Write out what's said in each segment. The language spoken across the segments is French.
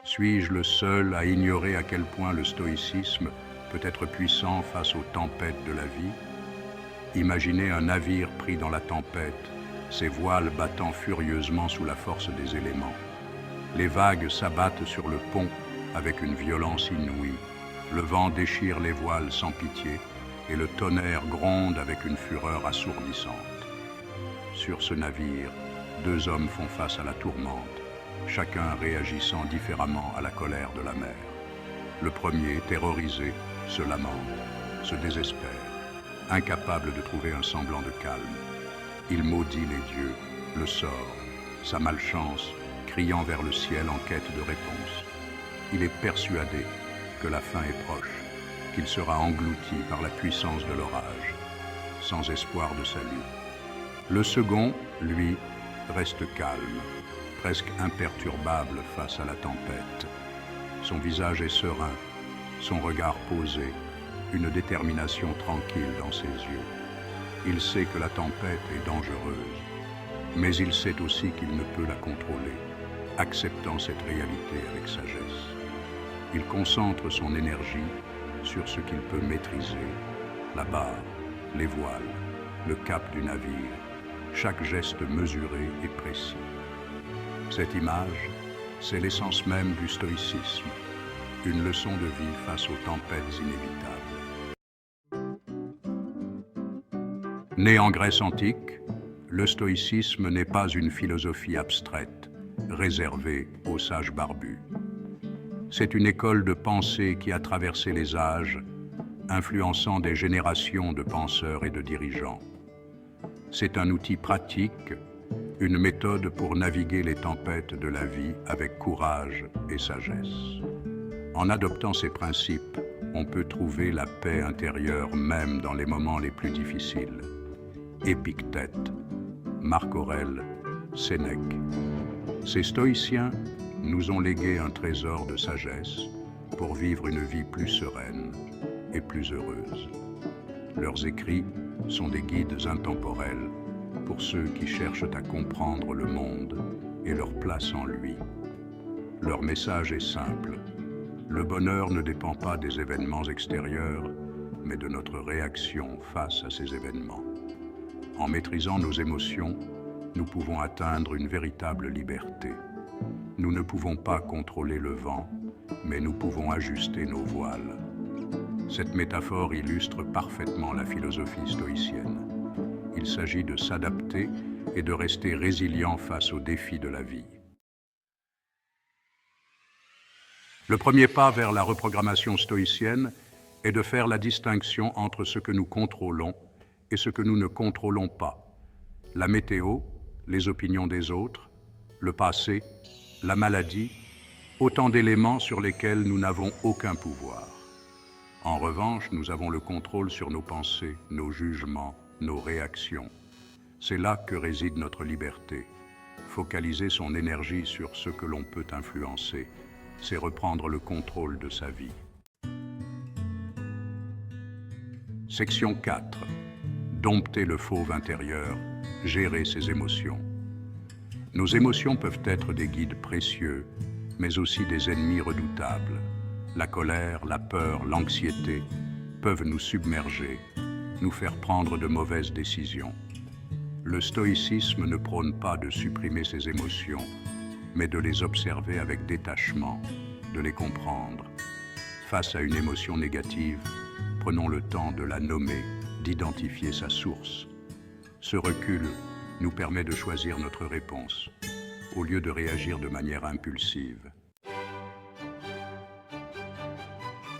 Suis-je le seul à ignorer à quel point le stoïcisme peut être puissant face aux tempêtes de la vie? Imaginez un navire pris dans la tempête, ses voiles battant furieusement sous la force des éléments. Les vagues s'abattent sur le pont avec une violence inouïe. Le vent déchire les voiles sans pitié et le tonnerre gronde avec une fureur assourdissante. Sur ce navire, deux hommes font face à la tourmente, chacun réagissant différemment à la colère de la mer. Le premier, terrorisé, se lamente, se désespère, incapable de trouver un semblant de calme. Il maudit les dieux, le sort, sa malchance, criant vers le ciel en quête de réponse. Il est persuadé que la fin est proche, qu'il sera englouti par la puissance de l'orage, sans espoir de salut. Le second, lui, reste calme, presque imperturbable face à la tempête. Son visage est serein, son regard posé, une détermination tranquille dans ses yeux. Il sait que la tempête est dangereuse, mais il sait aussi qu'il ne peut la contrôler, acceptant cette réalité avec sagesse. Il concentre son énergie sur ce qu'il peut maîtriser, la barre, les voiles, le cap du navire, chaque geste mesuré et précis. Cette image, c'est l'essence même du stoïcisme, une leçon de vie face aux tempêtes inévitables. Né en Grèce antique, le stoïcisme n'est pas une philosophie abstraite, réservée aux sages barbus. C'est une école de pensée qui a traversé les âges, influençant des générations de penseurs et de dirigeants. C'est un outil pratique, une méthode pour naviguer les tempêtes de la vie avec courage et sagesse. En adoptant ces principes, on peut trouver la paix intérieure même dans les moments les plus difficiles. Épictète, Marc Aurèle, Sénèque. Ces stoïciens nous ont légué un trésor de sagesse pour vivre une vie plus sereine et plus heureuse. Leurs écrits sont des guides intemporels pour ceux qui cherchent à comprendre le monde et leur place en lui. Leur message est simple. Le bonheur ne dépend pas des événements extérieurs, mais de notre réaction face à ces événements. En maîtrisant nos émotions, nous pouvons atteindre une véritable liberté. Nous ne pouvons pas contrôler le vent, mais nous pouvons ajuster nos voiles. Cette métaphore illustre parfaitement la philosophie stoïcienne. Il s'agit de s'adapter et de rester résilient face aux défis de la vie. Le premier pas vers la reprogrammation stoïcienne est de faire la distinction entre ce que nous contrôlons et ce que nous ne contrôlons pas. La météo, les opinions des autres, le passé, la maladie, autant d'éléments sur lesquels nous n'avons aucun pouvoir. En revanche, nous avons le contrôle sur nos pensées, nos jugements, nos réactions. C'est là que réside notre liberté. Focaliser son énergie sur ce que l'on peut influencer, c'est reprendre le contrôle de sa vie. Section 4. Dompter le fauve intérieur, gérer ses émotions. Nos émotions peuvent être des guides précieux, mais aussi des ennemis redoutables. La colère, la peur, l'anxiété peuvent nous submerger, nous faire prendre de mauvaises décisions. Le stoïcisme ne prône pas de supprimer ses émotions, mais de les observer avec détachement, de les comprendre. Face à une émotion négative, prenons le temps de la nommer, d'identifier sa source. Ce recul nous permet de choisir notre réponse, au lieu de réagir de manière impulsive.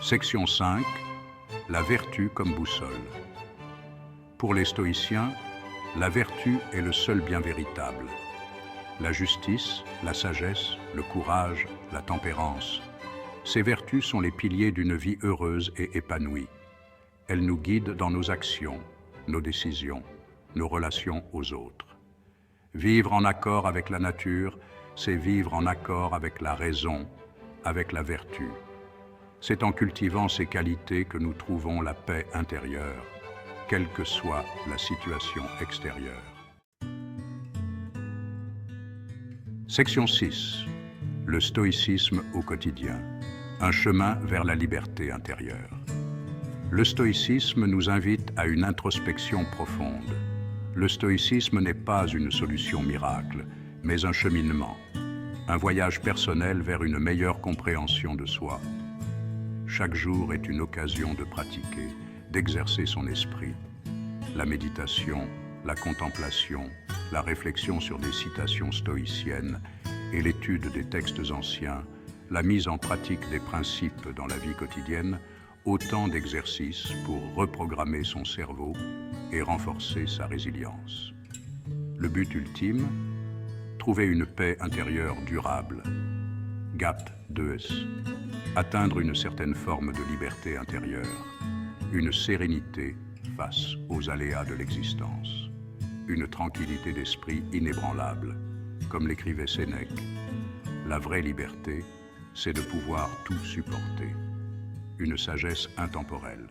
Section 5. La vertu comme boussole. Pour les stoïciens, la vertu est le seul bien véritable. La justice, la sagesse, le courage, la tempérance. Ces vertus sont les piliers d'une vie heureuse et épanouie. Elles nous guident dans nos actions, nos décisions, nos relations aux autres. Vivre en accord avec la nature, c'est vivre en accord avec la raison, avec la vertu. C'est en cultivant ces qualités que nous trouvons la paix intérieure, quelle que soit la situation extérieure. Section 6. Le stoïcisme au quotidien, un chemin vers la liberté intérieure. Le stoïcisme nous invite à une introspection profonde. Le stoïcisme n'est pas une solution miracle, mais un cheminement, un voyage personnel vers une meilleure compréhension de soi. Chaque jour est une occasion de pratiquer, d'exercer son esprit. La méditation, la contemplation, la réflexion sur des citations stoïciennes et l'étude des textes anciens, la mise en pratique des principes dans la vie quotidienne, autant d'exercices pour reprogrammer son cerveau et renforcer sa résilience. Le but ultime, trouver une paix intérieure durable. Gap 2S. Atteindre une certaine forme de liberté intérieure, une sérénité face aux aléas de l'existence, une tranquillité d'esprit inébranlable, comme l'écrivait Sénèque. La vraie liberté, c'est de pouvoir tout supporter, une sagesse intemporelle.